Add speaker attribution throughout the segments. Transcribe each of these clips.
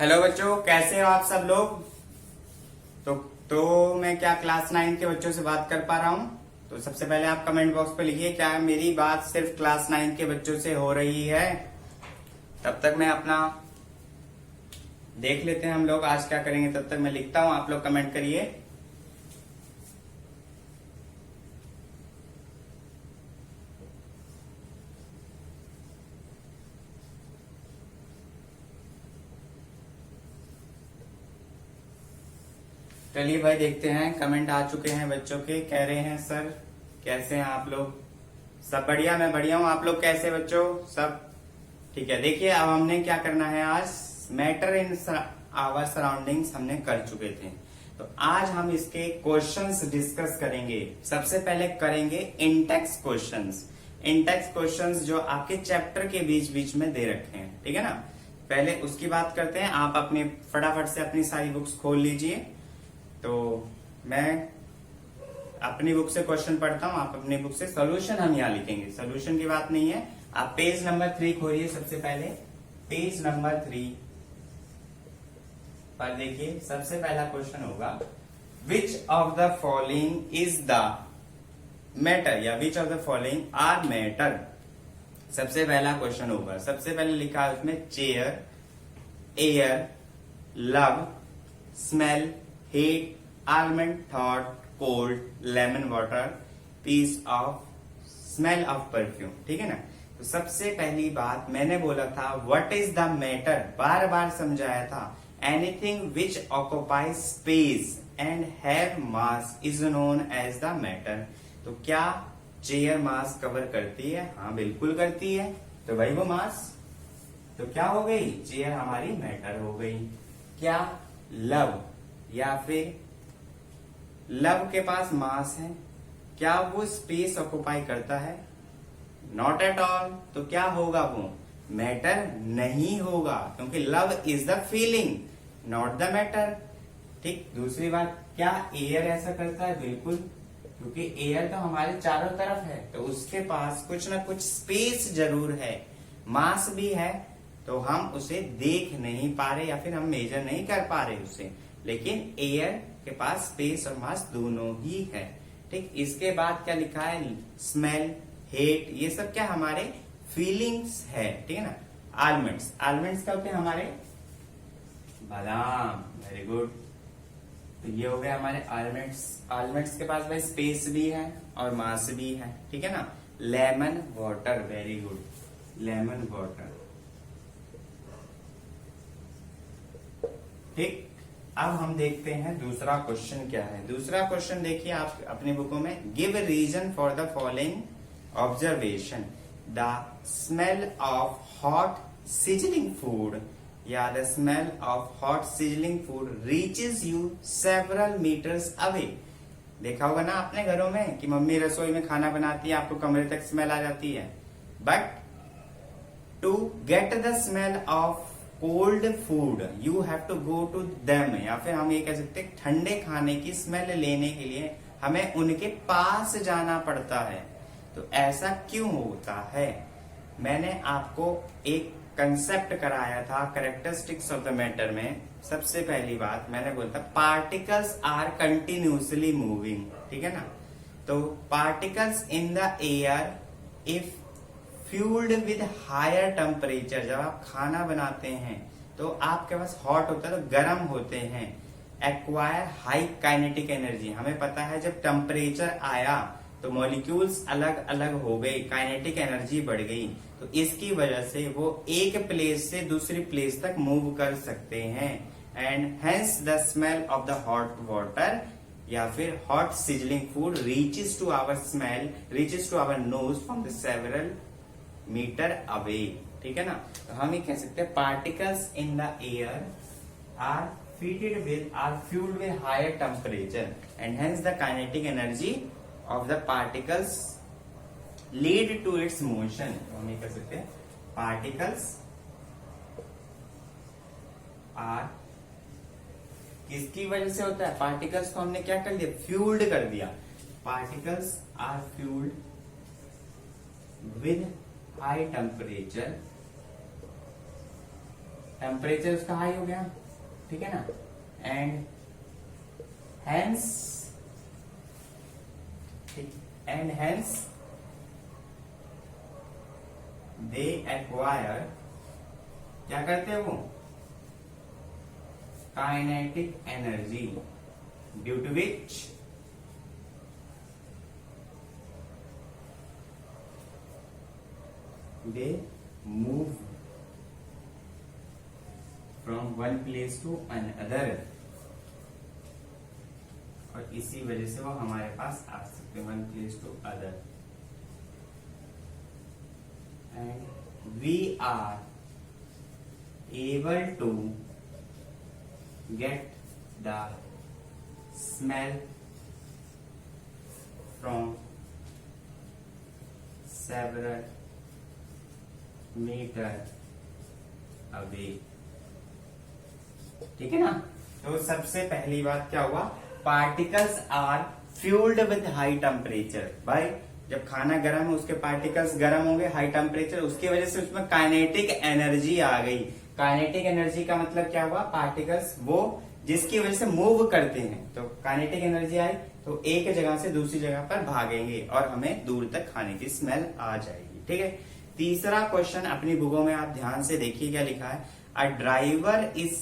Speaker 1: Hello बच्चों, कैसे हो आप सब लोग। तो मैं क्या क्लास 9 के बच्चों से बात कर पा रहा हूँ। तो सबसे पहले आप कमेंट बॉक्स पे लिखिए, क्या मेरी बात सिर्फ क्लास 9 के बच्चों से हो रही है। तब तक मैं अपना देख लेते हैं हम लोग आज क्या करेंगे। तब तक मैं लिखता हूँ, आप लोग कमेंट करिए। चलिए भाई, देखते हैं कमेंट आ चुके हैं बच्चों के। कह रहे हैं सर कैसे हैं आप लोग। सब बढ़िया, मैं बढ़िया हूँ। आप लोग कैसे बच्चों, सब ठीक है। देखिए अब हमने क्या करना है आज, मैटर इन आवर सराउंडिंग्स हमने कर चुके थे। तो आज हम इसके क्वेश्चंस डिस्कस करेंगे। सबसे पहले करेंगे इंटेक्स क्वेश्चंस। इंटेक्स क्वेश्चंस जो आपके चैप्टर के बीच बीच में दे रखे हैं, ठीक है ना। पहले उसकी बात करते हैं। आप अपने फटाफट से अपनी सारी बुक्स खोल लीजिए। तो मैं अपनी बुक से क्वेश्चन पढ़ता हूं, आप अपनी बुक से सॉल्यूशन हम यहाँ लिखेंगे। सॉल्यूशन की बात नहीं है। आप पेज नंबर 3 खोलिए। सबसे पहले पेज नंबर 3 पर देखिए, सबसे पहला क्वेश्चन होगा which of the following is the matter, या which of the following are matter. सबसे पहला क्वेश्चन होगा। सबसे पहले लिखा है उसमें chair, air, love, smell, hate, almond, thought, cold, lemon water, piece of, smell of perfume, ठीक है ना। तो सबसे पहली बात मैंने बोला था व्हाट इज द मैटर, बार बार समझाया था। Anything which occupies space and have mass is known as the matter. तो क्या चेयर मास कवर करती है? हाँ बिल्कुल करती है। तो भाई वो मास, तो क्या हो गई, चेयर हमारी मैटर हो गई। क्या लव, या फिर लव के पास मास है, क्या वो स्पेस ऑक्युपाई करता है? Not at all. तो क्या होगा, वो मैटर नहीं होगा, क्योंकि love is the feeling not the matter. ठीक। दूसरी बात, क्या एयर ऐसा करता है? बिल्कुल, क्योंकि एयर तो हमारे चारों तरफ है, तो उसके पास कुछ ना कुछ स्पेस जरूर है, मास भी है। तो हम उसे देख नहीं पा रहे, या फिर हम मेजर नहीं कर पा रहे उसे, लेकिन एयर के पास स्पेस और मास दोनों ही है। ठीक। इसके बाद क्या लिखा है, स्मेल, हेट, ये सब क्या हमारे फीलिंग्स है, ठीक है ना। आलमंड्स, आलमंड्स क्या होते हैं हमारे, बादाम, वेरी गुड। तो ये हो गए हमारे आलमंड्स। आलमंड्स के पास भाई स्पेस भी है और मास भी है, ठीक है ना। Lemon water, very good, lemon water. ठीक। अब हम देखते हैं दूसरा क्वेश्चन क्या है। दूसरा क्वेश्चन देखिए आप अपनी बुकों में, give reason for the following observation. The smell of hot sizzling food, या the smell of hot sizzling food reaches you several metres away. देखा होगा ना अपने घरों में कि मम्मी रसोई में खाना बनाती है, आपको कमरे तक स्मेल आ जाती है। But to get the smell of cold food you have to go to them, या फिर हम ये कह सकते हैं ठंडे खाने की स्मेल लेने के लिए हमें उनके पास जाना पड़ता है। तो ऐसा क्यों होता है? मैंने आपको एक कंसेप्ट कराया था कैरेक्टरिस्टिक्स ऑफ द मैटर में। सबसे पहली बात मैंने बोला था पार्टिकल्स आर कंटिन्यूसली मूविंग, ठीक है ना। तो particles in the air if fuelled with higher temperature, जब आप खाना बनाते हैं तो आपके पास हॉट होता है, तो गर्म होते हैं, एक्वायर हाई काइनेटिक एनर्जी। हमें पता है जब टेम्परेचर आया तो मॉलिक्यूल्स अलग अलग हो गए, काइनेटिक एनर्जी बढ़ गई। तो इसकी वजह से वो एक प्लेस से दूसरी प्लेस तक मूव कर सकते हैं। And hence the smell of the hot water या फिर hot sizzling food reaches to our smell, reaches to our nose from the several meter away, ठीक है ना। तो हम ये कह सकते हैं particles in the air are feeded with, are fuelled with higher temperature, and hence the kinetic energy of the particles lead to its motion. तो हम ये कह सकते हैं पार्टिकल्स आर, किसकी वजह से होता है? पार्टिकल्स को हमने क्या कर दिया, फ्यूल्ड कर दिया। Particles are fuelled with high temperature temperature उसका हाई हो गया, ठीक है ना, एंड हेंस दे एक्वायर, क्या करते हैं वो, kinetic energy, due to which they move from one place to another, और इसी वजह से वो हमारे पास आ सकते हैं, one place to other, and we are able to get the smell from several meter away, ठीक है ना। तो सबसे पहली बात क्या हुआ, particles are fuelled with high temperature. भाई जब खाना गर्म है उसके पार्टिकल्स गर्म होंगे, हाई टेम्परेचर, उसकी वजह से उसमें काइनेटिक एनर्जी आ गई। काइनेटिक एनर्जी का मतलब क्या हुआ, पार्टिकल्स वो जिसकी वजह से मूव करते हैं, तो काइनेटिक एनर्जी आई तो एक जगह से दूसरी जगह पर भागेंगे और हमें दूर तक खाने की स्मेल आ जाएगी, ठीक है। तीसरा क्वेश्चन अपनी बुकों में आप ध्यान से देखिए क्या लिखा है, a driver is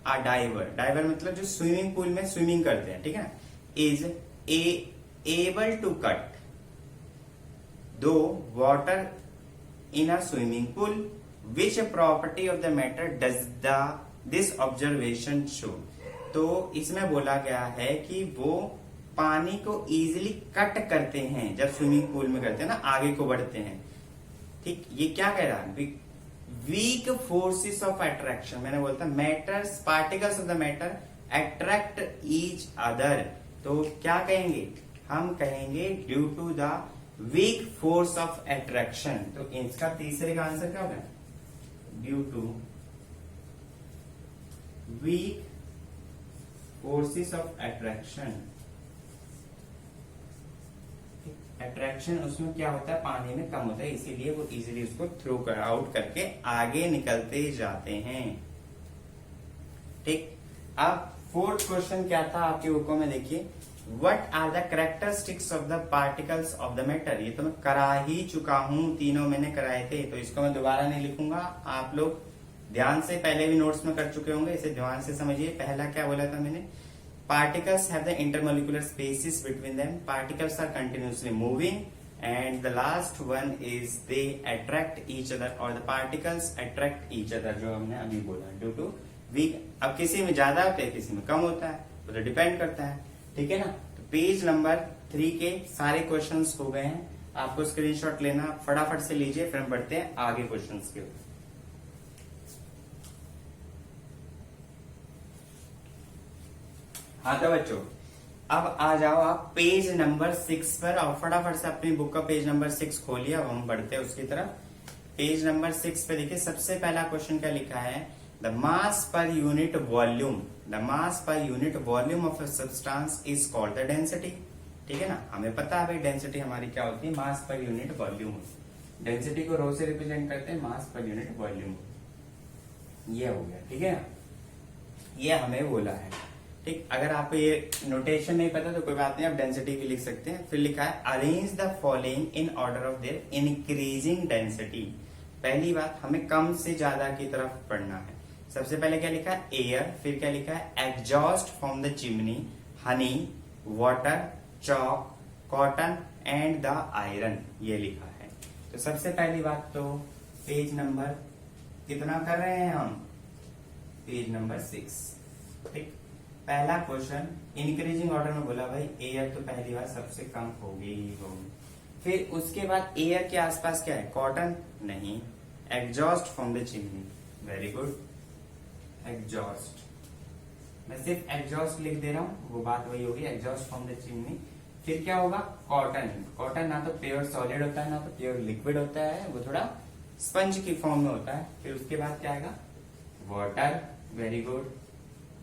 Speaker 1: a diver मतलब जो स्विमिंग पूल में स्विमिंग करते हैं, ठीक है, इज एबल टू कट दो water in a swimming pool, which property of the matter does this observation show. तो इसमें बोला गया है कि वो पानी को इजीली कट करते हैं जब स्विमिंग पूल में करते हैं ना, आगे को बढ़ते हैं, ठीक। ये क्या कह रहा है, वीक फोर्सेस ऑफ अट्रैक्शन, मैंने बोलता matters, particles of the matter attract each other, तो क्या कहेंगे, हम कहेंगे due to the weak force of attraction. तो इसका तीसरे का आंसर क्या होगा, due to weak forces of attraction. Attraction उसमें क्या होता है, पानी में कम होता है, इसीलिए वो इजीली उसको थ्रो आउट करके आगे निकलते जाते हैं, ठीक। अब फोर्थ क्वेश्चन क्या था आपकी बुकों में, देखिए, what are the characteristics of the particles of the matter. ये तो मैं करा ही चुका हूं, तीनों मैंने कराए थे, तो इसको मैं दोबारा नहीं लिखूंगा, आप लोग ध्यान से पहले भी नोट्स में कर चुके होंगे, इसे ध्यान से समझिए। पहला क्या बोला था मैंने, particles have the intermolecular spaces between them, particles are continuously moving, and the last one is they attract each other, or the particles attract each other, जो हमने अभी बोला, due to weak। अब किसी में ज्यादा होता है किसी में कम होता है, वो तो डिपेंड करता है, ठीक है ना। तो पेज नंबर 3 के सारे क्वेश्चंस हो गए हैं, आपको स्क्रीनशॉट लेना, फटाफट से लीजिए, फिर हम बढ़ते हैं आगे क्वेश्चंस के ऊपर। हाँ तो बच्चों, अब आ जाओ आप पेज नंबर 6 पर, और फटाफट से अपनी बुक का पेज नंबर 6 खोलिए। अब हम बढ़ते हैं उसकी तरफ। पेज नंबर 6 पे देखिए, सबसे पहला क्वेश्चन क्या लिखा है, the mass per unit volume, the mass per unit volume of a substance is called the density, ठीक है ना। हमें पता है भाई डेंसिटी हमारी क्या होती है, मास पर यूनिट वॉल्यूम। डेंसिटी को रो से रिप्रेजेंट करते हैं, मास पर यूनिट वॉल्यूम, ये हो गया, ठीक है ना, ये हमें बोला है, ठीक। अगर आपको ये नोटेशन नहीं पता तो कोई बात नहीं, आप डेंसिटी भी लिख सकते हैं। फिर लिखा है arrange the following in order of their increasing density. पहली बात, हमें कम से ज्यादा की तरफ पढ़ना है। सबसे पहले क्या लिखा है, एयर, फिर क्या लिखा है, exhaust from the chimney, Honey, water, chalk, cotton and the iron, ये लिखा है। तो सबसे पहली बात तो पेज नंबर कितना कर रहे हैं हम, पेज नंबर 6, ठीक। पहला क्वेश्चन इंक्रीजिंग ऑर्डर में बोला भाई, एयर तो पहली बार सबसे कम होगी ही होगी। फिर उसके बाद एयर के आसपास क्या है, कॉटन नहीं, exhaust from the chimney, very good, exhaust, मैं सिर्फ एग्जॉस्ट लिख दे रहा हूं, वो बात वही होगी, एग्जॉस्ट फ्रॉम द चिमनी। फिर क्या होगा, कॉटन, कॉटन ना तो प्योर सॉलिड होता है ना तो प्योर लिक्विड होता है, वो थोड़ा स्पंज की फॉर्म में होता है। फिर उसके बाद क्या आएगा, वाटर, वेरी गुड,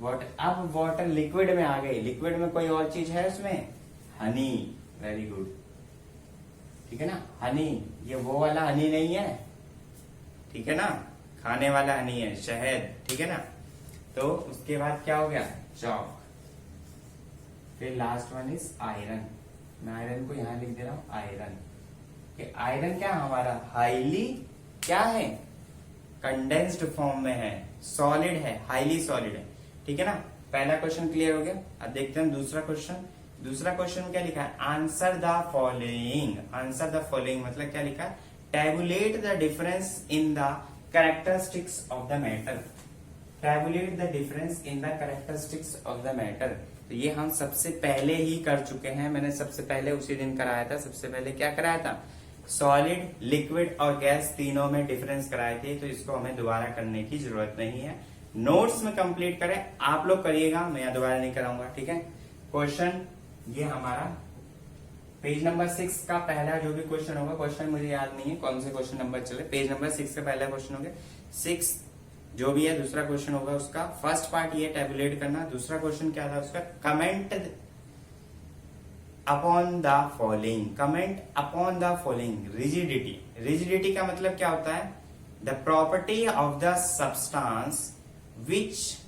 Speaker 1: वाटर। अब वाटर लिक्विड में आ गई, लिक्विड में कोई और चीज है उसमें, हनी, वेरी गुड, ठीक है ना, हनी, ये वो वाला हनी नहीं है, ठीक है ना, खाने वाला हनी है, शहद, ठीक है ना। तो उसके बाद क्या हो गया, चौक। फिर लास्ट वन इज आयरन। मैं आयरन को यहां लिख दे रहा हूं, आयरन। आयरन क्या हमारा हाईली क्या है, कंडेंस्ड फॉर्म में है, सॉलिड है, हाईली सॉलिड है, ठीक है ना। पहला क्वेश्चन क्लियर हो गया। अब देखते हैं दूसरा क्वेश्चन। दूसरा क्वेश्चन क्या लिखा है, answer the following. Answer the following मतलब क्या लिखा है, tabulate the difference in the characteristics of the matter. Tabulate the difference in the characteristics of the matter. तो ये हम सबसे पहले ही कर चुके हैं, मैंने सबसे पहले उसी दिन कराया था। सबसे पहले क्या कराया था, सॉलिड, लिक्विड और गैस तीनों में डिफरेंस कराए थे। तो इसको हमें दोबारा करने की जरूरत नहीं है, नोट्स में कंप्लीट करें, आप लोग करिएगा, मैं दोबारा नहीं कराऊंगा, ठीक है। क्वेश्चन ये हमारा पेज नंबर 6 का पहला जो भी क्वेश्चन होगा, क्वेश्चन मुझे याद नहीं है कौन से क्वेश्चन नंबर चले, पेज नंबर 6 का पहला क्वेश्चन हो गया 6 जो भी है। दूसरा क्वेश्चन होगा उसका फर्स्ट पार्ट ये टैबुलेट करना। दूसरा क्वेश्चन क्या था उसका, comment upon the following. Comment upon the following, rigidity. Rigidity का मतलब क्या होता है, the property of the substance which,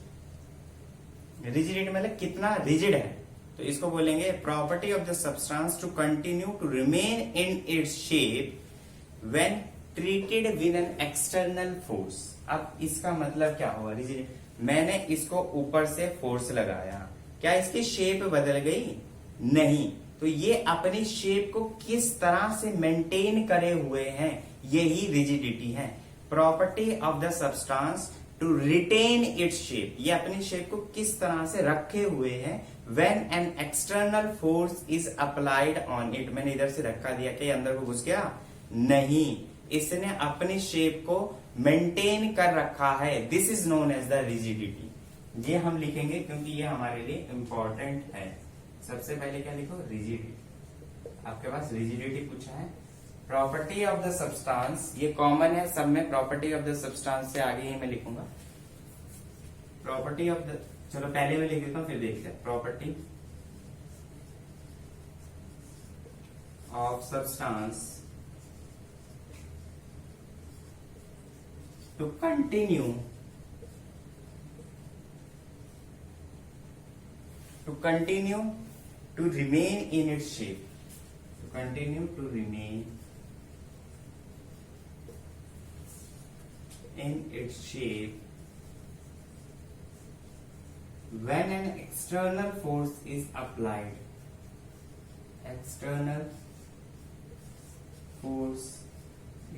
Speaker 1: rigidity मतलब कितना रिजिड है, तो इसको बोलेंगे property of the substance to continue to remain in its shape when treated with an external force. अब इसका मतलब क्या हुआ, रिजिड, मैंने इसको ऊपर से फोर्स लगाया, क्या इसकी शेप बदल गई, नहीं। तो ये अपनी शेप को किस तरह से मेंटेन करे हुए हैं, यही रिजिडिटी है। Property of the substance to retain its shape, ये अपनी शेप को किस तरह से रखे हुए हैं। When an external force is applied on it, मैंने इधर से रखा दिया, क्या अंदर को घुस गया, नहीं, इसने अपनी शेप को मेंटेन कर रखा है। This is known as the rigidity. ये हम लिखेंगे क्योंकि ये हमारे लिए इंपॉर्टेंट है। सबसे पहले क्या लिखो, रिजिडिटी। आपके पास रिजिडिटी पूछा है। प्रॉपर्टी ऑफ द सब्सटेंस, ये कॉमन है सब में, प्रॉपर्टी ऑफ द सब्सटेंस से आगे ही मैं लिखूंगा प्रॉपर्टी ऑफ द, चलो पहले मैं लिख देता हूं फिर देखते हैं। Property of substance to continue to remain in its shape, to continue to remain in its shape when an external force is applied. External force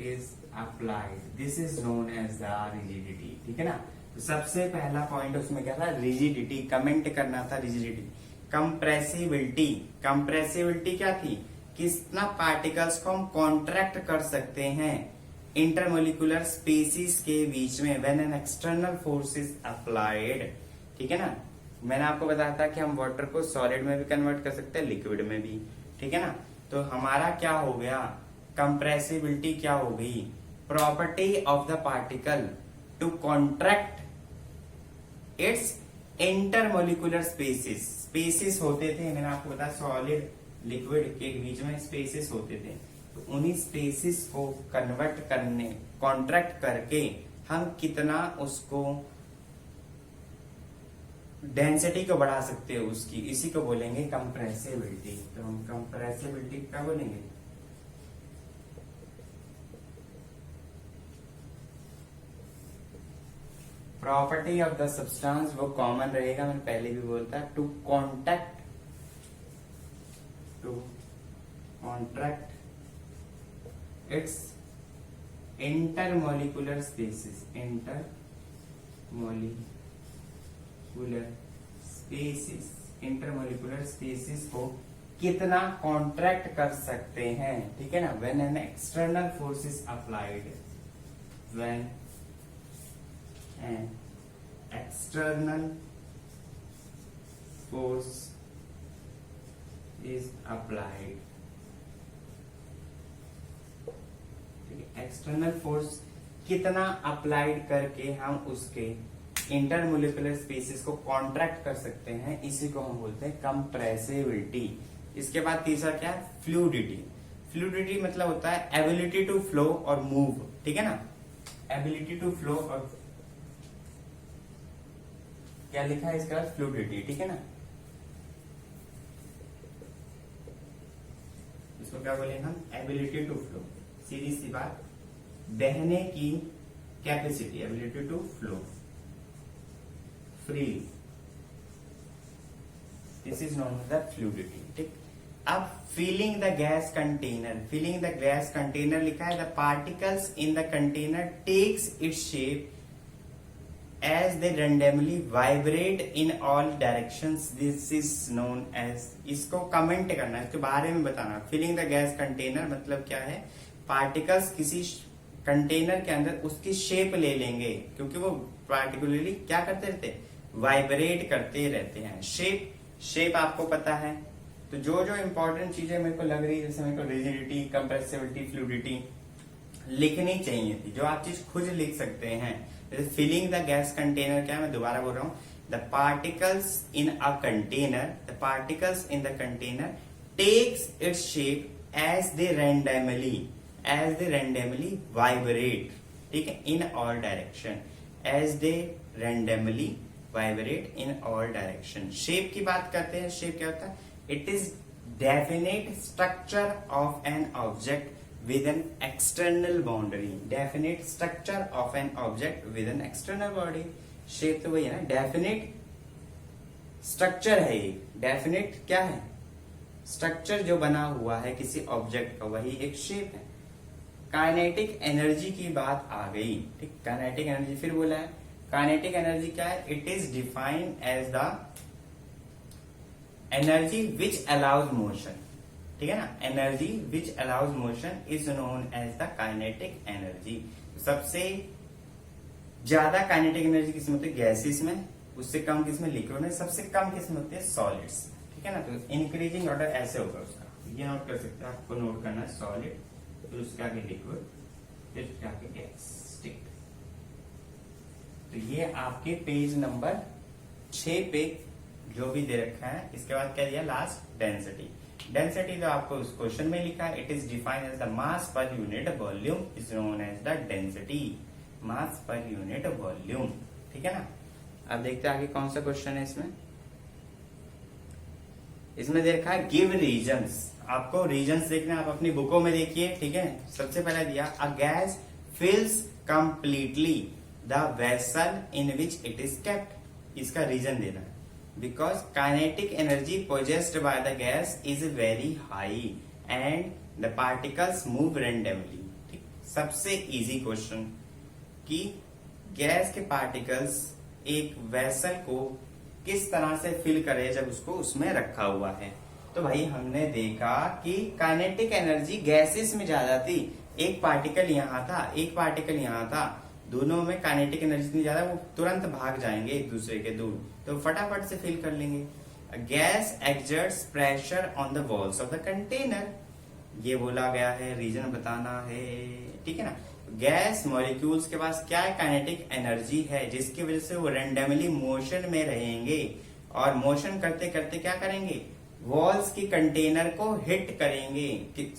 Speaker 1: is applied. This is known as the rigidity. ठीक है ना। तो सबसे पहला point उसमें क्या था, rigidity, comment करना था रिजिडिटी। कंप्रेसिबिलिटी, कंप्रेसिबिलिटी क्या थी, कितना पार्टिकल्स को हम कॉन्ट्रैक्ट कर सकते हैं इंटरमोलिकुलर स्पेसिस के बीच में when an external force is applied, ठीक है ना। मैंने आपको बताया था कि हम वाटर को सॉलिड में भी कन्वर्ट कर सकते हैं, लिक्विड में भी, ठीक है ना। तो हमारा क्या हो गया, कंप्रेसिबिलिटी क्या हो गई, property of the particle to contract its intermolecular spaces. Spaces होते थे, मैंने आपको बताया सॉलिड लिक्विड के बीच में स्पेसिस होते थे, तो उन्हीं स्पेसिस को कन्वर्ट करने, कॉन्ट्रैक्ट करके हम कितना उसको डेंसिटी को बढ़ा सकते हैं उसकी, इसी को बोलेंगे कंप्रेसिबिलिटी। तो हम कंप्रेसिबिलिटी क्या बोलेंगे, प्रॉपर्टी ऑफ द सब्सटेंस, वो कॉमन रहेगा, मैंने पहले भी बोलता, to contract its intermolecular spaces, intermolecular spaces को कितना कॉन्ट्रैक्ट कर सकते हैं, ठीक है ना। When an external force is applied, व्हेन an external force is applied, external force कितना अप्लाइड करके हम उसके इंटरमोलिकुलर स्पेसिस को कॉन्ट्रैक्ट कर सकते हैं, इसी को हम बोलते हैं कंप्रेसिबिलिटी। इसके बाद तीसरा क्या है, फ्लूइडिटी। फ्लूइडिटी मतलब होता है एबिलिटी टू फ्लो और मूव, ठीक है ना। एबिलिटी टू फ्लो, और क्या लिखा है इसके बाद फ्लूइडिटी, ठीक है ना। इसको क्या बोले हम, एबिलिटी टू फ्लो, सीधी सी बात, बहने की capacity, ability to flow free, this is known as the fluidity, ठीक। अब filling the gas container, filling the gas container लिखा है, the particles in the container takes its shape as they randomly vibrate in all directions, this is known as, इसको comment करना है, इसके बारे में बताना। फिलिंग द गैस कंटेनर मतलब क्या है, पार्टिकल्स किसी कंटेनर के अंदर उसकी शेप ले लेंगे, क्योंकि वो पार्टिकुलरली क्या करते रहते हैं, वाइब्रेट करते रहते हैं। शेप आपको पता है, तो जो जो इंपॉर्टेंट चीजें मेरे को लग रही है, जैसे मेरे को रिजिडिटी, कंप्रेसिबिलिटी, फ्लूइडिटी लिखनी चाहिए थी, जो आप चीज खुद लिख सकते हैं। फिलिंग द गैस कंटेनर क्या है, मैं दोबारा बोल रहा हूं, the particles in a container, the particles in the container takes its shape as they randomly vibrate, ठीक है, in all direction, as they randomly vibrate in all direction. Shape की बात करते हैं, शेप क्या होता है, it is definite structure of an object with an external boundary, definite structure of an object with an external body। Shape तो वही है ना, डेफिनेट स्ट्रक्चर है ये, डेफिनेट क्या है, स्ट्रक्चर जो बना हुआ है किसी ऑब्जेक्ट का, वही एक शेप है। काइनेटिक एनर्जी की बात आ गई, ठीक, काइनेटिक एनर्जी फिर बोला है, काइनेटिक एनर्जी क्या है, it is defined as the energy which allows motion, ठीक है ना, energy which allows motion is known as the kinetic energy. सबसे ज्यादा काइनेटिक एनर्जी किसमें होती है, गैसेस में, उससे कम किसमें, लिक्विड में, सबसे कम किसमें होती है, सॉलिड्स, ठीक है ना। तो इंक्रीजिंग ऑर्डर ऐसे होगा उसका, ये नोट कर सकते हैं, आपको नोट करना है सॉलिड, फिर उसके आगे लिक्विड, फिर उसके आगे गैस, ठीक। तो ये आपके पेज नंबर 6 पे जो भी दे रखा है, इसके बाद क्या दिया, लास्ट डेंसिटी। डेंसिटी तो आपको उस क्वेश्चन में लिखा है, it is defined as the mass per unit volume is known as the density, mass per unit volume, ठीक है ना। अब देखते हैं आगे कौन सा क्वेश्चन है इसमें दे रखा है गिव रीजन्स, आपको रीजन्स देखना, आप अपनी बुकों में देखिए, ठीक है। सबसे पहले दिया, a gas fills completely the vessel in which it is kept, इसका रीजन देना है, because kinetic energy possessed by the gas is very high and the particles move randomly, ठीक, सबसे इजी क्वेश्चन कि गैस के पार्टिकल्स एक vessel को किस तरह से फिल करे जब उसको उसमें रखा हुआ है। तो भाई हमने देखा कि काइनेटिक एनर्जी गैसेस में ज्यादा थी, एक पार्टिकल यहाँ था, एक पार्टिकल यहाँ था, दोनों में काइनेटिक एनर्जी इतनी ज्यादा, वो तुरंत भाग जाएंगे एक दूसरे के दूर, तो फटाफट से फिल कर लेंगे। Gas exerts pressure on the walls of the container, ये बोला गया है, रीजन बताना है, ठीक है ना। गैस मॉलिक्यूल्स के पास क्या है, काइनेटिक एनर्जी है, जिसकी वजह से वो रेंडमली मोशन में रहेंगे, और मोशन करते करते क्या करेंगे, वॉल्स की कंटेनर को हिट करेंगे,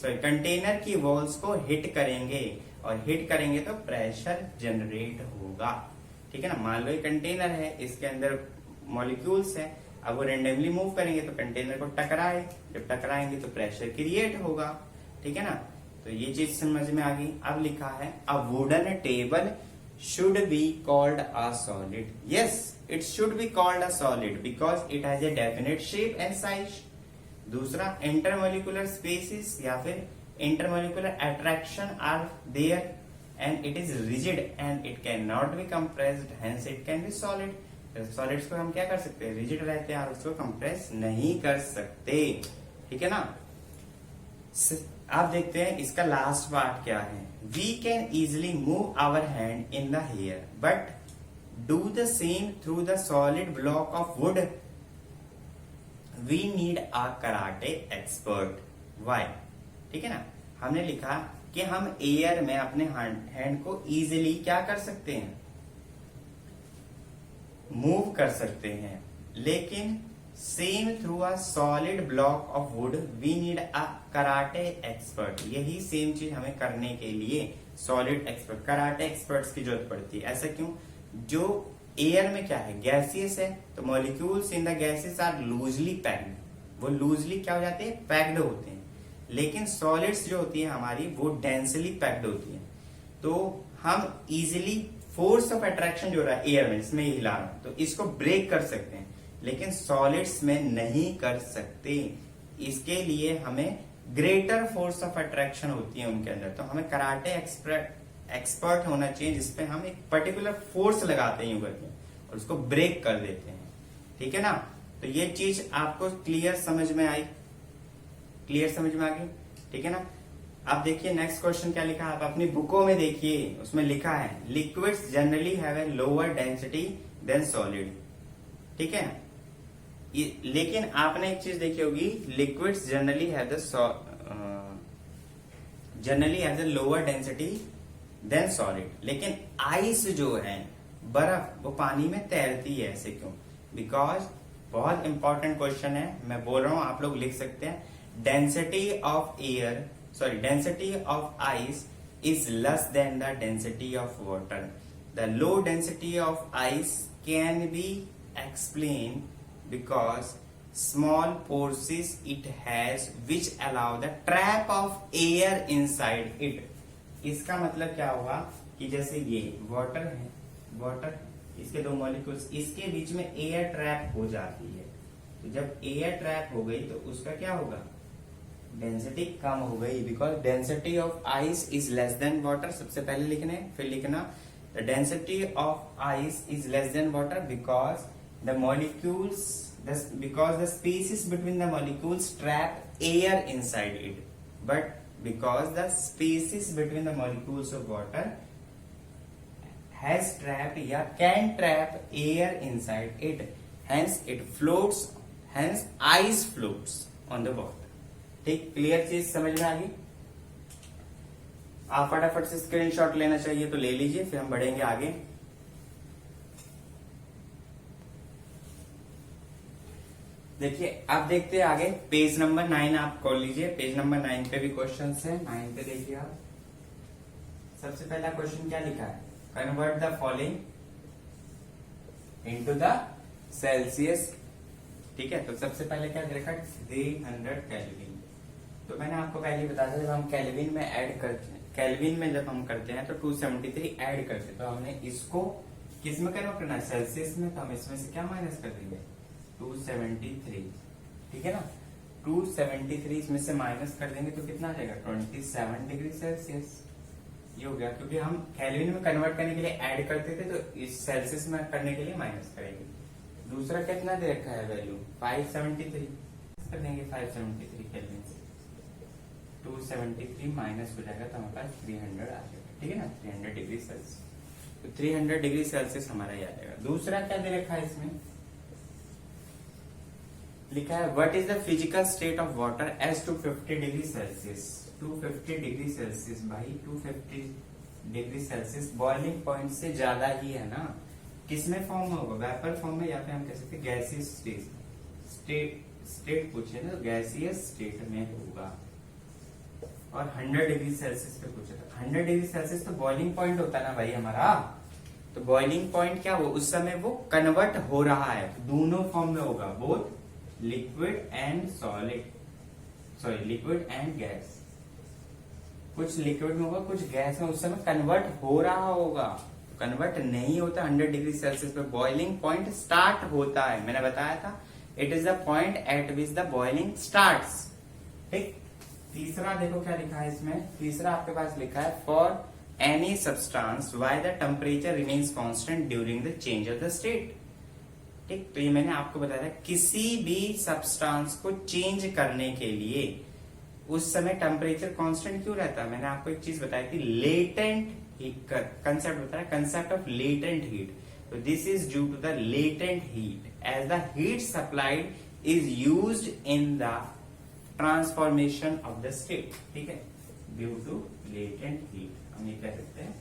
Speaker 1: सॉरी कंटेनर की वॉल्स को हिट करेंगे, और हिट करेंगे तो प्रेशर जनरेट होगा, ठीक है ना। मान लो ये कंटेनर है, इसके अंदर मॉलिक्यूल्स है, अब वो रेंडमली मूव करेंगे तो कंटेनर को टकराए, जब टकराएंगे तो प्रेशर क्रिएट होगा, ठीक है ना। तो ये चीज समझ में आ गई। अब लिखा है a wooden table should be called a solid, yes it should be called a solid because it has a definite shape and size. दूसरा, इंटरमोलिकुलर स्पेसिस या फिर intermolecular attraction are there and it is rigid and it cannot be compressed, hence it can be solid। Solids को हम क्या कर सकते हैं, rigid रहते हैं और उसको कंप्रेस नहीं कर सकते, ठीक है ना। आप देखते हैं इसका लास्ट पार्ट क्या है, we can easily move our hand in the hair but do the same through the solid block of wood, we need a karate expert. Why, ठीक है ना। हमने लिखा कि हम एयर में अपने हैंड को इजीली क्या कर सकते हैं, मूव कर सकते हैं, लेकिन same through a solid block of wood we need a karate expert. यही सेम चीज हमें करने के लिए सॉलिड एक्सपर्ट, कराटे एक्सपर्ट्स की जरूरत पड़ती है। ऐसा क्यों? जो एयर में क्या है, गैसियस है, तो molecules in the gases are loosely packed, वो लूजली क्या हो जाते हैं, पैक्ड होते हैं। लेकिन सॉलिड्स जो होती है हमारी वो डेंसली पैक्ड होती है, तो हम इजिली फोर्स ऑफ अट्रैक्शन जो रहा है एयर में, इसमें हिला रहा है, तो इसको ब्रेक कर सकते हैं, लेकिन सॉलिड्स में नहीं कर सकते। इसके लिए हमें ग्रेटर फोर्स ऑफ अट्रैक्शन होती है उनके अंदर। तो हमें कराटे एक्सपर्ट होना चाहिए जिसपे हम एक पर्टिकुलर फोर्स लगाते हैं यूं करके और उसको ब्रेक कर देते हैं। ठीक है ना? तो ये चीज आपको क्लियर समझ में आई, क्लियर समझ में आ गई? ठीक है ना? आप देखिए नेक्स्ट क्वेश्चन क्या लिखा है, आप अपनी बुकों में देखिए, उसमें लिखा है liquids generally have a lower density than solid. ठीक है? लेकिन आपने एक चीज देखी होगी, liquids generally have the lower density than solid, लेकिन आइस जो है, बर्फ, वो पानी में तैरती है। ऐसे क्यों? बिकॉज बहुत इंपॉर्टेंट क्वेश्चन है, मैं बोल रहा हूं, आप लोग लिख सकते हैं। Density of ice is less than the density of water. The low density of ice can be explained because small pores it has which allow the trap of air inside it. इसका मतलब क्या होगा कि जैसे ये water है, water, इसके दो मॉलिक्यूल्स, इसके बीच में एयर ट्रैप हो जाती है। तो जब एयर ट्रैप हो गई तो उसका क्या होगा, डेंसिटी कम हो गई, because density of ice is less than water. सबसे पहले लिखना है, फिर लिखना the density of ice is less than water because the molecules, because the spaces between the molecules trap air inside it, but because the spaces between the molecules of water has trap या can trap air inside it, hence it floats, hence ice floats on the water. ठीक, clear चीज समझ में आ गई? आप फटाफट से screenshot लेना चाहिए तो ले लीजिए, फिर हम बढ़ेंगे आगे। देखिए अब देखते हैं आगे, पेज नंबर 9 आप खोल लीजिए। पेज नंबर 9 पे भी क्वेश्चन है, 9 पे देखिए आप। सबसे पहला क्वेश्चन क्या लिखा है, convert the following into the Celsius. ठीक है, तो सबसे पहले क्या देखा, 300 केल्विन। तो मैंने आपको पहले बताया था, जब हम केल्विन में ऐड करते हैं, केल्विन में जब हम करते हैं तो 273 ऐड करते हैं, तो हमने इसको किस में कन्वर्ट करना है, सेल्सियस में। तो हम इसमें से क्या माइनस कर देंगे, 273। ठीक है ना? 273 इसमें से माइनस कर देंगे तो कितना आ जाएगा, 27 डिग्री सेल्सियस। ये हो गया, क्योंकि हम केल्विन में कन्वर्ट करने के लिए ऐड करते थे, तो इस सेल्सियस में करने के लिए माइनस करेंगे। दूसरा कितना दे रखा है वैल्यू, 573 कर देंगे, 573 केल्विन से 273 माइनस हो जाएगा तो हमारे पास 300 आ जाएगा। ठीक है ना? 300 डिग्री सेल्सियस, तो 300 डिग्री सेल्सियस हमारा ये आ जाएगा। दूसरा क्या दे रखा है इसमें, लिखा है what is the physical state of water as 250 degree celsius. 250 degree celsius भाई, 250 डिग्री सेल्सियस बॉइलिंग पॉइंट से ज्यादा ही है ना। किसमें फॉर्म में होगा, वेपर फॉर्म में, या फिर हम कह सकते हैं गैसियस स्टेट पूछे ना, तो गैसियस स्टेट में होगा। और 100 डिग्री सेल्सियस पे पूछे, तो 100 डिग्री सेल्सियस तो बॉइलिंग पॉइंट होता है ना भाई हमारा। तो बॉइलिंग पॉइंट क्या हो, उस समय वो कन्वर्ट हो रहा है, दोनों फॉर्म में होगा, both liquid and solid, sorry liquid and gas. कुछ लिक्विड में होगा, कुछ गैस में, उस समय कन्वर्ट हो रहा होगा। कन्वर्ट नहीं होता 100 डिग्री सेल्सियस पे, बॉइलिंग पॉइंट स्टार्ट होता है। मैंने बताया था, it is the point eight which the boiling starts. ठीक, तीसरा देखो क्या लिखा है इसमें, तीसरा आपके पास लिखा है for any substance why the temperature remains constant during the change of the state. ठीक, तो ये मैंने आपको बताया था, किसी भी सब्सटेंस को चेंज करने के लिए उस समय टेम्परेचर कांस्टेंट क्यों रहता है। मैंने आपको एक चीज बताई थी, लेटेंट कंसेप्ट बताया, कंसेप्ट ऑफ लेटेंट हीट। तो this is due to the latent heat as the heat supplied is used in the transformation of the state. ठीक है, ड्यू टू लेटेंट हीट, हम ये कह सकते हैं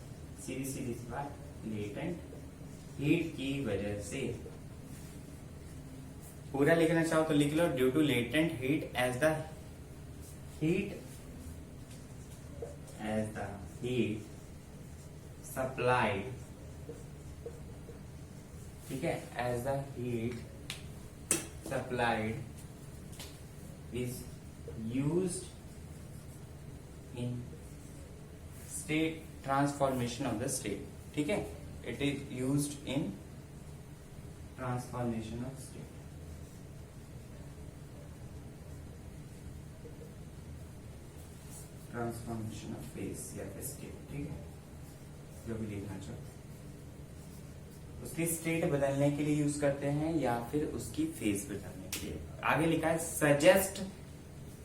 Speaker 1: सीधी सीधी सी बात, लेटेंट हीट की वजह से। पूरा लिखना चाहो तो लिख लो, due to latent heat as the heat supplied, ठीक है, as the heat supplied is used in state transformation of the state, ठीक है, it is used in transformation of state. Transformation of phase या स्टेट, ठीक है, जो भी लिखना चाहते हैं उसकी स्टेट बदलने के लिए यूज करते हैं या फिर उसकी फेस बदलने के लिए। आगे लिखा है suggest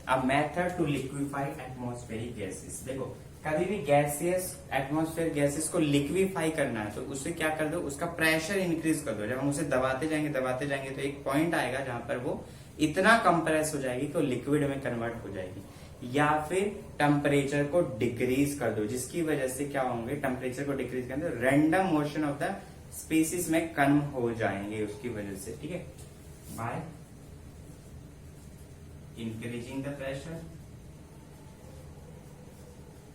Speaker 1: a method to liquefy atmospheric gases. देखो कभी भी गैसेस एटमॉस्फेयर गैसेस को लिक्विफाई करना है तो उससे क्या कर दो, उसका प्रेशर इंक्रीज कर दो। जब हम उसे दबाते जाएंगे तो एक पॉइंट आएगा जहां पर वो इतना कंप्रेस हो जाएगी कि वो लिक्विड में कन्वर्ट हो जाएगी, या फिर टेम्परेचर को डिक्रीज कर दो, जिसकी वजह से क्या होंगे, टेम्परेचर को डिक्रीज कर दो, random motion of the species में कम हो जाएंगे उसकी वजह से, ठीक है, बाय इंक्रीजिंग द प्रेशर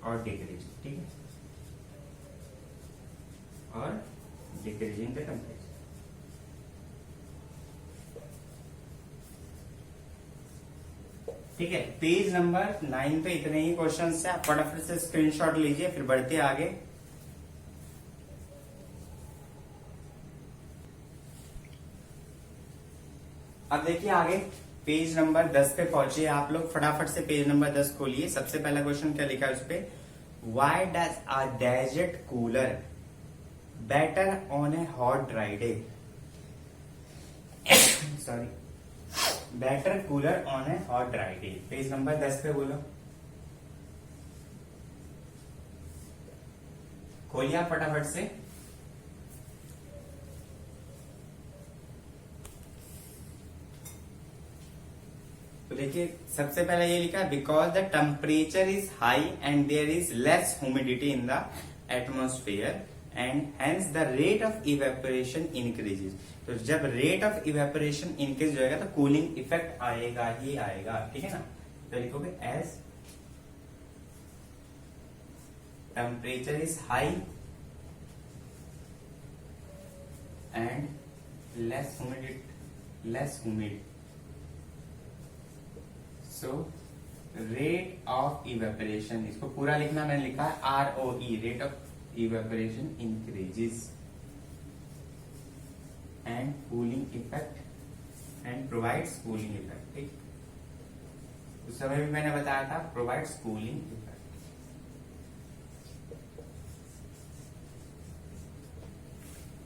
Speaker 1: और डिक्रीज, ठीक है, और डिक्रीजिंग द टेम्परेचर। ठीक है, पेज नंबर 9 पे इतने ही क्वेश्चंस हैं, आप फटाफट से स्क्रीनशॉट लीजिए, फिर बढ़ते आगे। अब देखिए आगे पेज नंबर 10 पे पहुंचे आप लोग, फटाफट से पेज नंबर 10 खोलिए। सबसे पहला क्वेश्चन क्या लिखा है उस पे, why does a desert cooler better on a hot dry day, sorry, better cooler on a hot dry day. Page number 10 पे बोलो, खोलिए आप फटाफट से। तो देखिए सबसे पहले ये लिखा, because the temperature is high and there is less humidity in the atmosphere and hence the rate of evaporation increases. तो जब रेट ऑफ इवेपोरेशन इंक्रीज होगा तो कूलिंग इफेक्ट आएगा ही आएगा, ठीक है ना। तो लिखोगे as temperature is high and less humid, so rate of evaporation, इसको पूरा लिखना मैंने लिखा है ROE, rate of evaporation increases and cooling effect and provides cooling effect, ठीक। उस समय भी मैंने बताया था provides cooling effect,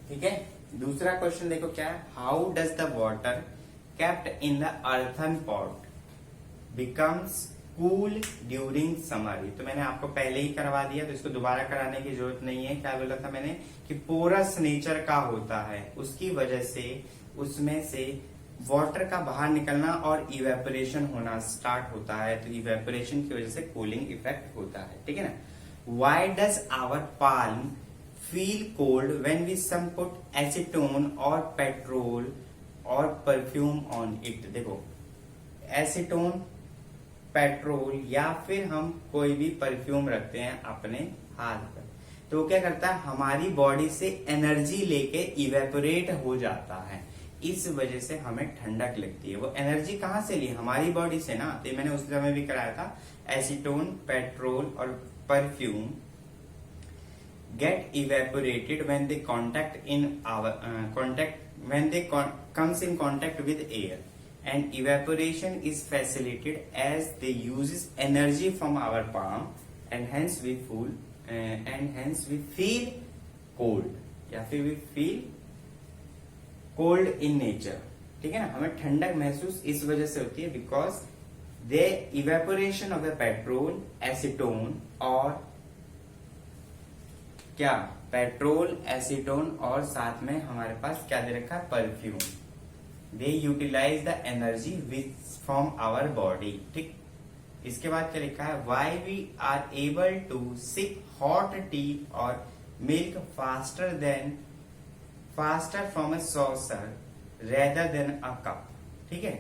Speaker 1: ठीक है। दूसरा क्वेश्चन देखो क्या है, how does the water kept in the earthen pot becomes cool during summer. तो मैंने आपको पहले ही करवा दिया, तो इसको दोबारा कराने की जरूरत नहीं है। क्या बोला था मैंने कि पोरस नेचर का होता है, उसकी वजह से उसमें से वाटर का बाहर निकलना और इवेपोरेशन होना स्टार्ट होता है, तो इवेपोरेशन की वजह से कूलिंग इफेक्ट होता है, ठीक है ना। Why does our palm feel cold when we some put acetone और पेट्रोल और परफ्यूम ऑन इट। देखो एसीटोन, पेट्रोल या फिर हम कोई भी परफ्यूम रखते हैं अपने हाथ पर, तो क्या करता है, हमारी बॉडी से एनर्जी लेके इवेपोरेट हो जाता है, इस वजह से हमें ठंडक लगती है। वो एनर्जी कहां से ली, हमारी बॉडी से ना। तो मैंने उस समय भी कराया था, एसीटोन, पेट्रोल और perfume get evaporated when they comes in contact with air, and evaporation is facilitated as they uses energy from our palm, and hence we feel cold, या फिर we feel cold in nature, ठीक है ना। हमें ठंडक महसूस इस वजह से होती है, because the evaporation of the petrol, acetone और क्या, पेट्रोल, एसीटोन और साथ में हमारे पास क्या दे रखा है, perfume, they utilize the energy which from our body, ठीक। इसके बाद क्या लिखा है, why we are able to sip hot tea और milk faster from a saucer rather than a cup, ठीक है।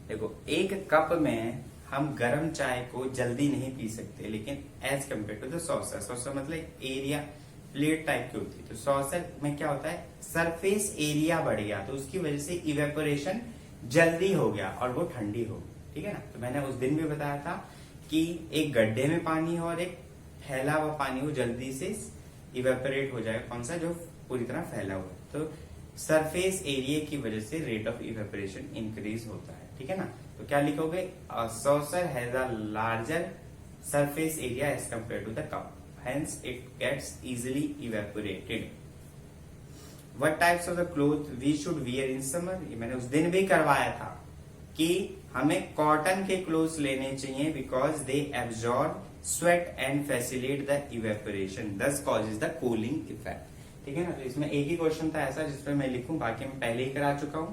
Speaker 1: देखो एक कप में हम गर्म चाय को जल्दी नहीं पी सकते, लेकिन as compared to the saucer, saucer मतलब एरिया प्लेट टाइप की होती है, तो सॉसर में क्या होता है, सरफेस एरिया बढ़ गया तो उसकी वजह से इवेपोरेशन जल्दी हो गया और वो ठंडी हो गई। ठीक है ना। तो मैंने उस दिन भी बताया था कि एक गड्ढे में पानी हो और एक फैला हुआ पानी हो, जल्दी से इवेपोरेट हो जाएगा, कौन सा, जो पूरी तरह फैला हुआ। तो सरफेस एरिया की वजह से रेट ऑफ इवेपोरेशन इंक्रीज होता है। ठीक है ना। तो क्या लिखोगे, saucer has a larger surface area as compared to the cup, hence it gets easily evaporated. What types of the cloth we should wear in summer? ये मैंने उस दिन भी करवाया था कि हमें कॉटन के क्लोथ्स लेने चाहिए because they absorb sweat and facilitate the evaporation, thus causes the cooling effect. ठीक है ना। तो इसमें एक ही क्वेश्चन था ऐसा जिसपे मैं लिखूं, बाकी मैं पहले ही करा चुका हूं।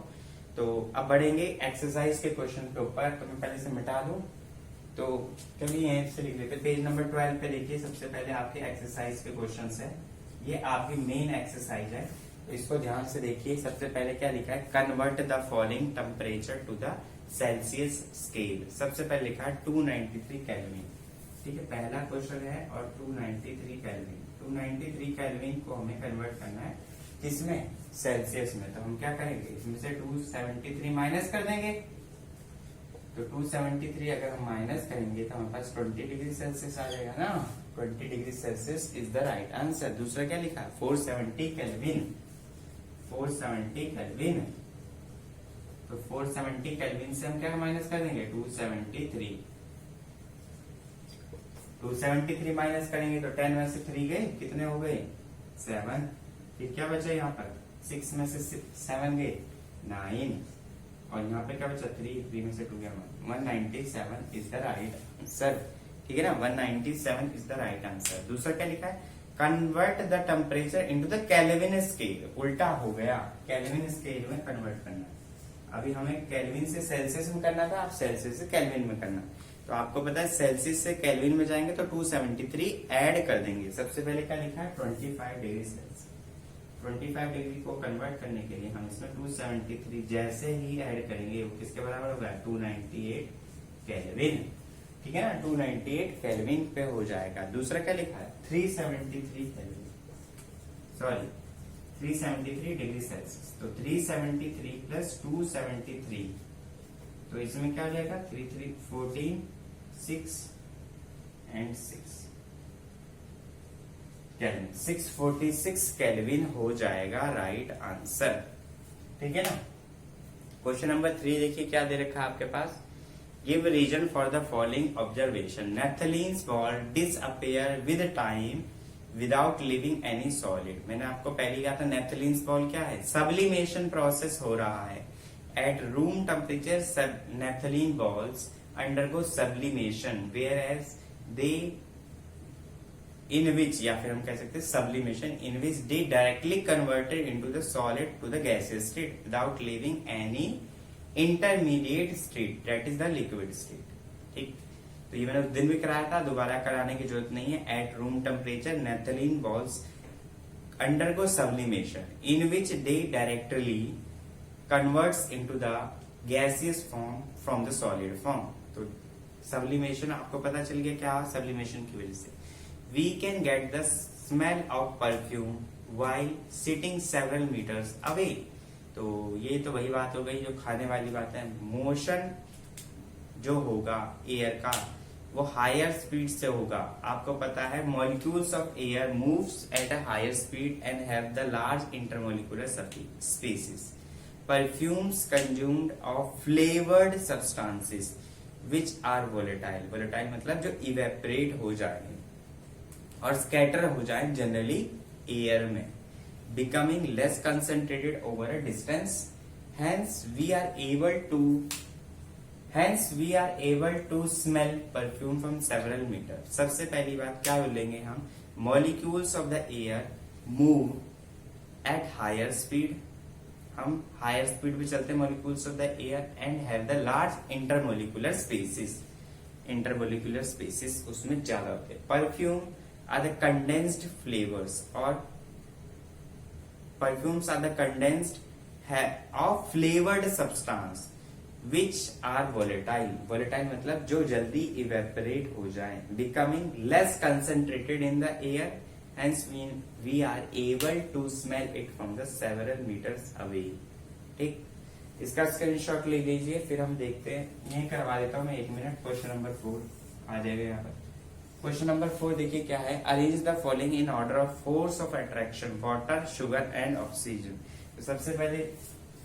Speaker 1: तो अब बढ़ेंगे एक्सरसाइज के क्वेश्चन के ऊपर, तो मैं पहले से मिटा दूं। तो कभी यहीं से लिख लेते, पेज नंबर 12 पे देखिए, सबसे पहले आपके एक्सरसाइज के क्वेश्चंस है। ये आपकी मेन एक्सरसाइज है, तो इसको ध्यान से देखिए। सबसे पहले क्या लिखा है, convert the following temperature to the celsius scale. सबसे पहले लिखा है 293 केल्विन। ठीक है, पहला क्वेश्चन है, और 293 केल्विन, 293 केल्विन को हमें कन्वर्ट करना है किसमें, सेल्सियस में। तो हम क्या करेंगे, इसमें से 273 माइनस कर देंगे। तो 273 अगर हम माइनस करेंगे तो हमारे पास 20 डिग्री सेल्सियस आ जाएगा ना। 20 degree Celsius is the right answer. दूसरा क्या लिखा है, 470 केल्विन, 470 केल्विन। तो 470 केल्विन से हम क्या माइनस कर देंगे, 273, 273 माइनस करेंगे तो 10 में से 3 गए, कितने हो गए, 7। फिर क्या बचा यहाँ पर, 6 में से 7 गए, 9, और यहाँ पे क्या बचा, 3 में से 2 गया, 197 इज द राइट आंसर। ठीक है ना, 197 इज द राइट आंसर। दूसरा क्या लिखा है, convert the temperature into the kelvin scale. उल्टा हो गया, केल्विन स्केल में कन्वर्ट करना है। अभी हमें केल्विन से सेल्सियस में करना था, आप सेल्सियस से केल्विन में करना। तो आपको पता है सेल्सियस से केल्विन में जाएंगे तो 273 ऐड कर देंगे। सबसे पहले क्या लिखा है, 25 डिग्री सेल्सियस। 25 डिग्री को कन्वर्ट करने के लिए हम इसमें 273 जैसे ही ऐड करेंगे, वो किसके बराबर होगा, 298 केल्विन। ठीक है ना, 298 केल्विन पे हो जाएगा। दूसरा क्या लिखा है, 373 केल्विन, सॉरी 373 डिग्री सेल्सियस। तो 373 प्लस 273, तो इसमें क्या हो जाएगा, 3 3 14 6 एंड 6 केल्विन, 646 केल्विन हो जाएगा राइट आंसर। ठीक है ना। क्वेश्चन नंबर 3 देखिए क्या दे रखा है आपके पास, give reason for the following observation, naphthalenes ball disappear with time without leaving any solid. मैंने आपको पहले कहा था नेफ्थलीन्स बॉल क्या है, सब्लिमेशन प्रोसेस हो रहा है। At room temperature naphthalene balls undergo sublimation whereas they in which, या फिर हम कह सकते हैं sublimation, in which they directly converted into the solid to the gaseous state without leaving any intermediate state, that is the liquid state. ठीक, तो ये मैंने उस दिन भी कराया था, दोबारा कराने की जरूरत नहीं है। At room temperature naphthalene balls undergo sublimation in which they directly converts into the gaseous form from the solid form. तो सब्लिमेशन आपको पता चल गया क्या, सब्लिमेशन की वजह से we can get the smell of perfume while sitting several meters away. तो ये तो वही बात हो गई जो खाने वाली बात है। मोशन जो होगा एयर का वो हायर स्पीड से होगा। आपको पता है molecules of air moves at a higher speed and have the large intermolecular spaces. Perfumes consumed of flavoured substances which are volatile, volatile मतलब जो इवेपरेट हो जाए और स्कैटर हो जाए जनरली एयर में, becoming less concentrated over a distance, hence we are able to smell perfume from several metre. सबसे पहली बात क्या बोलेंगे हम, molecules of the air move at higher speed, हम हायर स्पीड पे चलते हैं molecules of the air, and have the large intermolecular spaces, intermolecular spaces उसमें ज्यादा होते हैं। Perfume are the condensed flavors, or perfumes are the condensed of flavored substance which are volatile, volatile मतलब जो जल्दी इवेपोरेट हो जाए, becoming less concentrated in the air, hence we are able to smell it from the several metres away. ठीक, इसका screenshot ले लीजिए, फिर हम देखते हैं। यही करवा देता हूं मैं, 1 मिनट। क्वेश्चन नंबर 4 आ जाएगा यहाँ पर। क्वेश्चन नंबर 4 देखिए क्या है, arrange the following in order of force of attraction, water, sugar and oxygen. तो सबसे पहले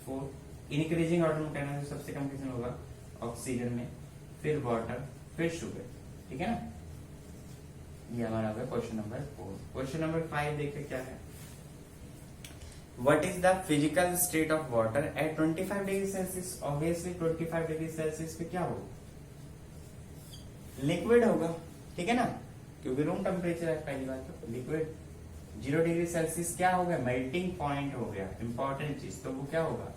Speaker 1: 4 इंक्रीजिंग ऑर्डर में करना है, तो सबसे कम किसमें होगा, ऑक्सीजन में, फिर वाटर, फिर शुगर। ठीक है ना, ये हमारा होगा क्वेश्चन नंबर 4। क्वेश्चन नंबर 5 देखिए क्या है, What is the physical state of water at 25 degree Celsius? Obviously 25 degree Celsius पे क्या होगा, लिक्विड होगा। ठीक है ना, क्योंकि रूम टेम्परेचर है, पहली बात तो लिक्विड। 0 डिग्री सेल्सियस क्या हो गया, मेल्टिंग पॉइंट हो गया, इंपॉर्टेंट चीज। तो वो क्या होगा,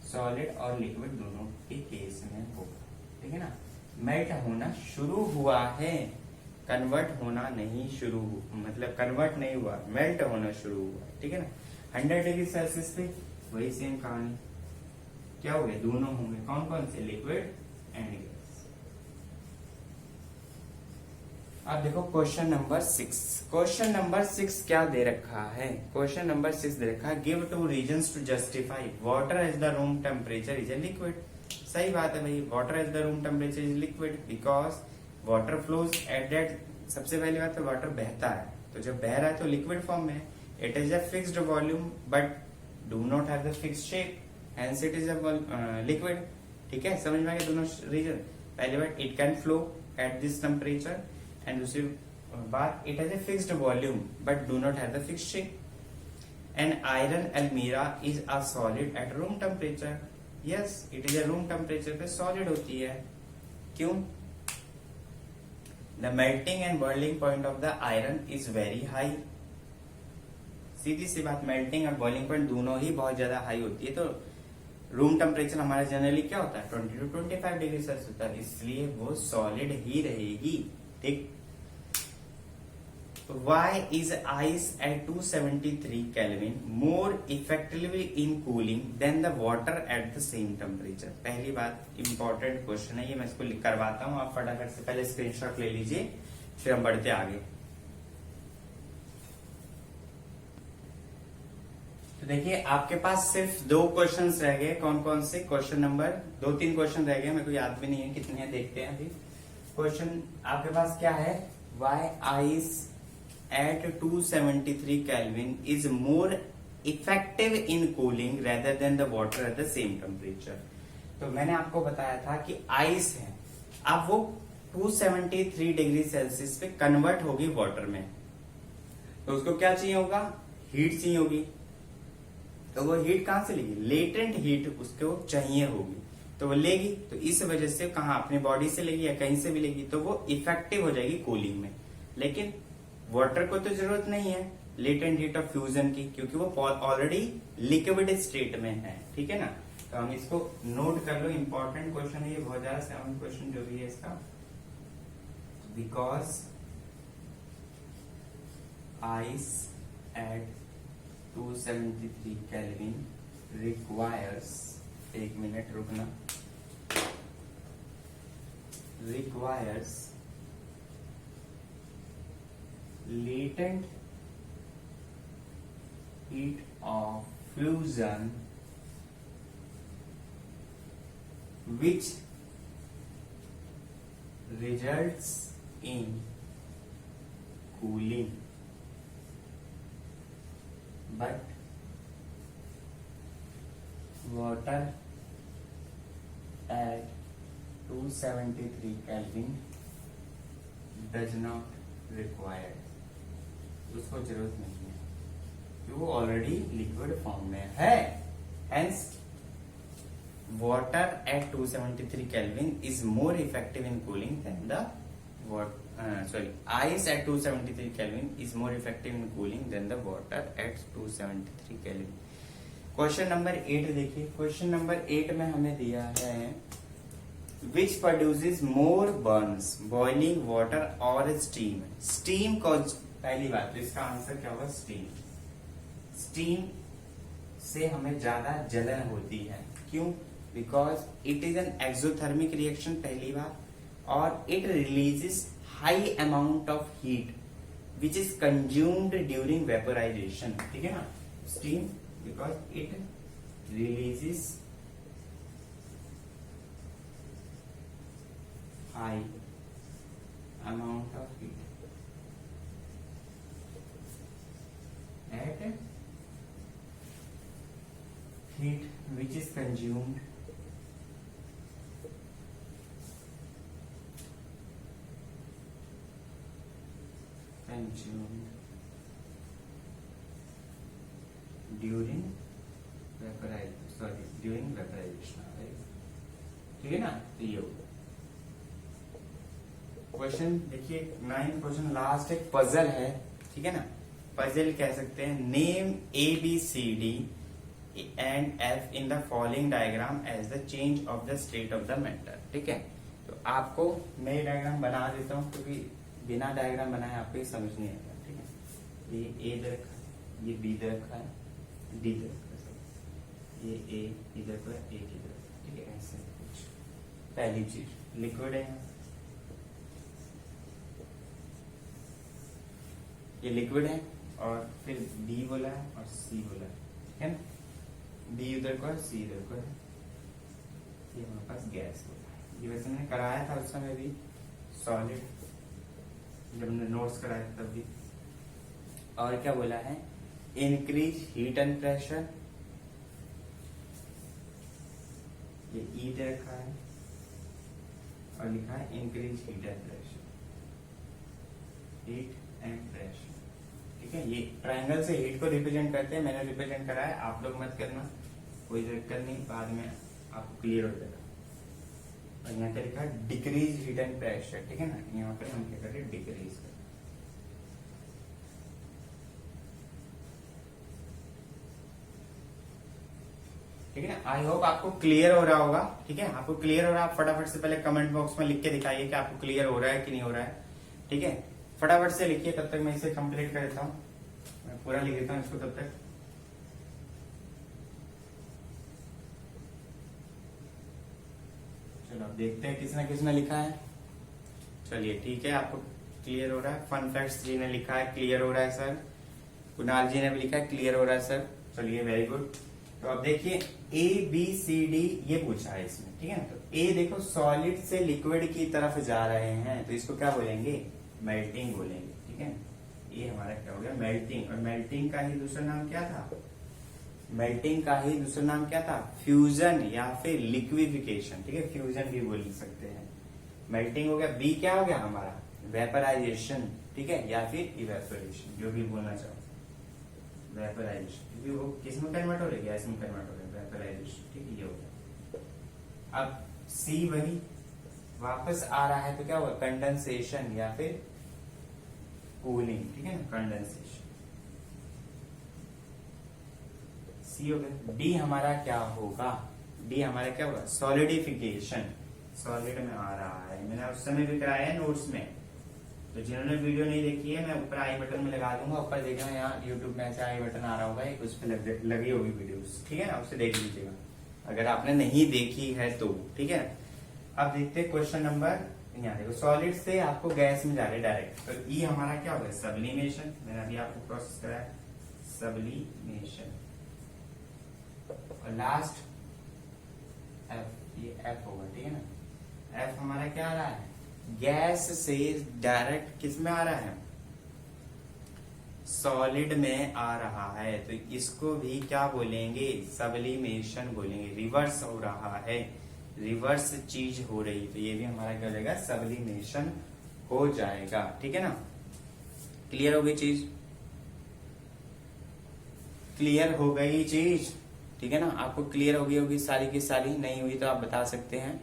Speaker 1: सॉलिड और लिक्विड दोनों के केस में होगा। ठीक है ना, मेल्ट होना शुरू हुआ है, कन्वर्ट होना नहीं शुरू, मतलब कन्वर्ट नहीं हुआ, मेल्ट होना शुरू हुआ। ठीक है ना, 100 डिग्री सेल्सियस पे वही सेम कहानी, क्या हो गया, दोनों होंगे। कौन कौन से, लिक्विड एंड गैस। अब देखो क्वेश्चन नंबर 6। क्वेश्चन नंबर 6 क्या दे रखा है, क्वेश्चन नंबर 6 दे रखा है, give 2 reasons to justify water as the room temperature is a liquid. सही बात है भाई, water as the room temperature is liquid because water flows at that. सबसे पहली बात तो वाटर बहता है, तो जब बह रहा है तो लिक्विड फॉर्म में। It is a fixed volume but do not have the fixed shape, hence it is a liquid। ठीक है, समझ में आ गया दोनों रीजन। पहली बात, it can flow at this temperature, and दूसरी बात, it has a fixed volume but do not have the fixed shape। And iron almira is a solid at room temperature। Yes, it is a room temperature पे solid होती है। क्यों? The melting and boiling point of the iron is very high। सीधी सी बात, melting और boiling point दोनों ही बहुत ज्यादा हाई होती है। तो रूम टेम्परेचर हमारा जनरली क्या होता है, 20 to 25 डिग्री सेल्सियस होता है, इसलिए वो सॉलिड ही रहेगी। ठीक, why is ice at 273 kelvin more effectively in cooling than the water at the same temperature. पहली बात, इंपॉर्टेंट क्वेश्चन है ये, मैं इसको करवाता हूं, आप फटाफट से पहले स्क्रीनशॉट ले लीजिए, फिर हम बढ़ते आगे। तो देखिए आपके पास सिर्फ 2 क्वेश्चंस रह गए। कौन कौन से, क्वेश्चन नंबर 2-3 क्वेश्चन रह गए, मेरे को याद भी नहीं है कितने हैं, देखते हैं अभी। क्वेश्चन आपके पास क्या है, why ice at 273 kelvin is more effective in cooling rather than the water at the same temperature. तो मैंने आपको बताया था कि आइस है, अब वो 273 डिग्री सेल्सियस पे कन्वर्ट होगी वाटर में, तो उसको क्या चाहिए होगा, हीट चाहिए होगी। तो वो हीट कहां से लेगी, लेटेंट हीट उसको चाहिए होगी, तो वो लेगी। तो इस वजह से कहां, अपनी बॉडी से लेगी या कहीं से भी लेगी, तो वो इफेक्टिव हो जाएगी कूलिंग में। लेकिन वाटर को तो जरूरत नहीं है लेटेंट हीट ऑफ फ्यूजन की, क्योंकि वो ऑलरेडी लिक्विड स्टेट में है। ठीक है ना, तो हम इसको नोट कर लो, इंपॉर्टेंट क्वेश्चन है ये, बहुत ज्यादा 7 क्वेश्चन जो भी है इसका। Because ice at 273 kelvin requires, 1 minute रुकना, requires latent heat of fusion which results in cooling, but water at 273 Kelvin does not require, उसको जरूरत नहीं है क्योंकि वो ऑलरेडी लिक्विड फॉर्म में है। Hence water at 273 kelvin is more effective in cooling than the ice at 273 Kelvin is more effective in cooling than the water at 273 Kelvin। Question number 8 देखिए, question number 8 में हमें दिया है which produces more burns, boiling water or steam। Steam को, पहली बात तो इसका आंसर क्या होगा, स्टीम। स्टीम से हमें ज्यादा जलन होती है, क्यों, because it is an exothermic reaction पहली बात, और it releases high amount of heat which is consumed during vaporisation, ठीक है ना। Steam because it releases high amount of heat at heat which is consumed during vaporization, ठीक है ना। तो ये क्वेश्चन देखिए 9 क्वेश्चन लास्ट एक पजल है, ठीक है ना। पजल कह सकते हैं। Name A B C D and F in the following diagram as the change of the state of the matter, ठीक है। तो आपको मैं डायग्राम बना देता हूँ, क्योंकि बिना डायग्राम बनाए आपको ये समझ नहीं आएगा, ठीक है। ये ए इधर रखा है, ये बी इधर रखा है, डी इधर रखा है, ये ए इधर को है, ए इधर, ठीक है। ऐसे कुछ पहली चीज लिक्विड है, ये लिक्विड है, और फिर डी बोला है और सी बोला है ना। डी उधर को है, सी इधर को है, ये हमारे पास गैस बोला है। ये वैसे मैंने कराया था उस समय भी सॉलिड, जब हमने नोट्स कराया तब भी। और क्या बोला है, इंक्रीज हीट एंड प्रेशर, ये ई दे रखा है, और लिखा है increase heat and pressure, heat and pressure, ठीक है। ये ट्रायंगल से हीट को रिप्रेजेंट करते हैं, मैंने रिप्रेजेंट करा है, आप लोग मत करना, कोई दिक्कत नहीं, बाद में आपको क्लियर हो जाएगा। और यहाँ पे लिखा है डिक्रीज हीट एंड प्रेशर, ठीक है ना। यहाँ पे हम क्या करें, डिक्रीज करें, ठीक है ना। आई होप आपको क्लियर हो रहा होगा, ठीक है। आपको क्लियर हो रहा है, आप फटाफट से पहले कमेंट बॉक्स में लिख के दिखाइए कि आपको क्लियर हो रहा है कि नहीं हो रहा है, ठीक है। फटाफट से लिखिए, तब तक मैं इसे कंप्लीट कर देता हूँ, मैं पूरा लिख देता हूँ इसको तब तक। चलो अब देखते हैं किसने लिखा है। चलिए ठीक है, आपको क्लियर हो रहा है। फन फैक्ट्स जी ने लिखा है क्लियर हो रहा है सर, कुणाल जी ने भी लिखा है क्लियर हो रहा है सर। चलिए वेरी गुड। तो अब देखिए ए बी सी डी ये पूछा है इसमें, ठीक है ना। तो ए देखो सॉलिड से लिक्विड की तरफ जा रहे हैं, तो इसको क्या बोलेंगे, मेल्टिंग बोलेंगे, ठीक है। ये हमारा क्या हो गया, मेल्टिंग। और मेल्टिंग का ही दूसरा नाम क्या था, मेल्टिंग का ही दूसरा नाम क्या था, फ्यूजन या फिर लिक्विफिकेशन, ठीक है। फ्यूजन भी बोल सकते हैं। मेल्टिंग हो गया। बी क्या हो गया हमारा, वेपराइजेशन, ठीक है, या फिर इवेपोरेशन, जो भी बोलना चाहो, वेपराइजेशन, क्योंकि वो किस में कन्वर्ट हो रही है, गैस में कन्वर्ट हो रही है, वेपराइजेशन, ठीक है, ये हो गया। अब सी वही वापस आ रहा है, तो क्या होगा, कंडेंसेशन या फिर कूलिंग, ठीक है ना, कंडेंसेशन। सी हो गया। डी हमारा क्या होगा, डी हमारा क्या होगा, सॉलिडिफिकेशन, सॉलिड में आ रहा है। मैंने उस समय भी कराया है नोट्स में, तो जिन्होंने वीडियो नहीं देखी है मैं ऊपर आई बटन में लगा दूंगा, ऊपर देखना यहाँ यूट्यूब में ऐसे आई बटन आ रहा होगा, एक उस पर लगी होगी वीडियोस, ठीक है ना, उससे देख लीजिएगा अगर आपने नहीं देखी है तो, ठीक है। अब देखते हैं क्वेश्चन नंबर, यहाँ देखो सॉलिड से आपको गैस में जा रहे डायरेक्ट, तो ई हमारा क्या होगा, सब्लिमेशन। मैंने अभी आपको प्रोसेस कराया सब्लिमेशन। और लास्ट एफ, ये एफ होगा, ठीक है ना। एफ हमारा क्या आ रहा है, गैस से डायरेक्ट किस में आ रहा है, सॉलिड में आ रहा है, तो इसको भी क्या बोलेंगे, सब्लिमेशन बोलेंगे। रिवर्स हो रहा है, रिवर्स चीज हो रही, तो ये भी हमारा क्या हो जाएगा, सब्लिमेशन हो जाएगा, ठीक है ना। क्लियर हो गई चीज, क्लियर हो गई चीज, ठीक है ना। आपको क्लियर हो गई होगी सारी की सारी, नहीं हुई तो आप बता सकते हैं।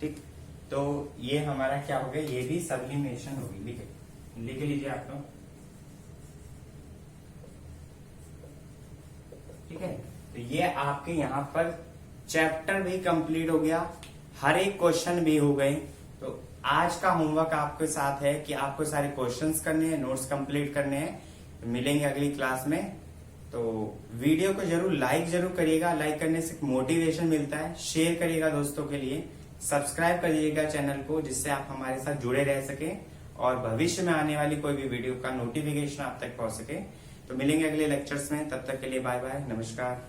Speaker 1: ठीक, तो ये हमारा क्या हो गया, ये भी सब्लिमेशन होगी, लिख लीजिए आप लोग, ठीक है। तो ये आपके यहाँ पर चैप्टर भी कंप्लीट हो गया, हर एक क्वेश्चन भी हो गए। तो आज का होमवर्क आपके साथ है कि आपको सारे क्वेश्चंस करने हैं, नोट्स कंप्लीट करने हैं। तो मिलेंगे अगली क्लास में। तो वीडियो को जरूर लाइक करिएगा, लाइक करने से मोटिवेशन मिलता है। शेयर करिएगा दोस्तों के लिए, सब्सक्राइब करिएगा चैनल को, जिससे आप हमारे साथ जुड़े रह सके और भविष्य में आने वाली कोई भी वीडियो का नोटिफिकेशन आप तक पहुंच सके। तो मिलेंगे अगले लेक्चर्स में, तब तक के लिए बाय बाय, नमस्कार।